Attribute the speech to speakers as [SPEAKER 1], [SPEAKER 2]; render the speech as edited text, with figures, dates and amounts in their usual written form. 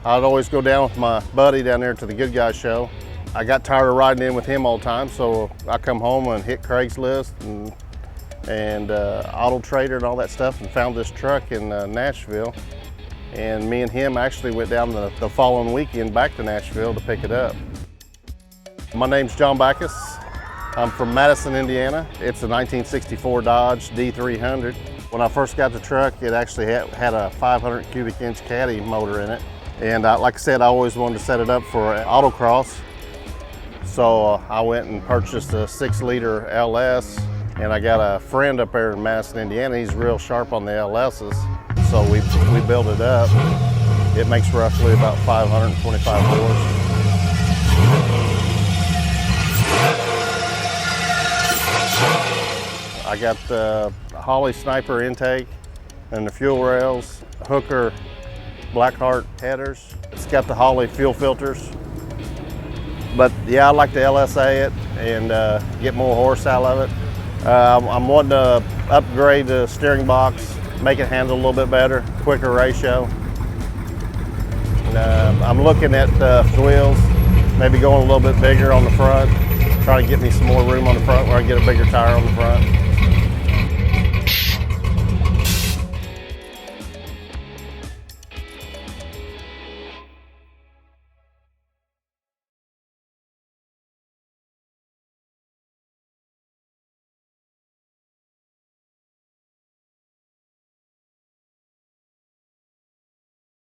[SPEAKER 1] I'd always go down with my buddy down there to the Good Guys show. I got tired of riding in with him all the time, so I come home and hit Craigslist and Auto Trader and all that stuff, and found this truck in Nashville. And me and him actually went down the following weekend back to Nashville to pick it up. My name's John Backus. I'm from Madison, Indiana. It's a 1964 Dodge D300. When I first got the truck, it actually had a 500 cubic inch caddy motor in it. And like I said, I always wanted to set it up for autocross. So I went and purchased a 6-liter LS, and I got a friend up there in Madison, Indiana. He's real sharp on the LSs. So we built it up. It makes roughly about 525 horse. I got the Holley sniper intake and the fuel rails, Hooker Blackheart headers. It's got the Holley fuel filters. But yeah, I like to LSA it and get more horse out of it. I'm wanting to upgrade the steering box, make it handle a little bit better, quicker ratio. And, I'm looking at the wheels, maybe going a little bit bigger on the front, try to get me some more room on the front where I get a bigger tire on the front.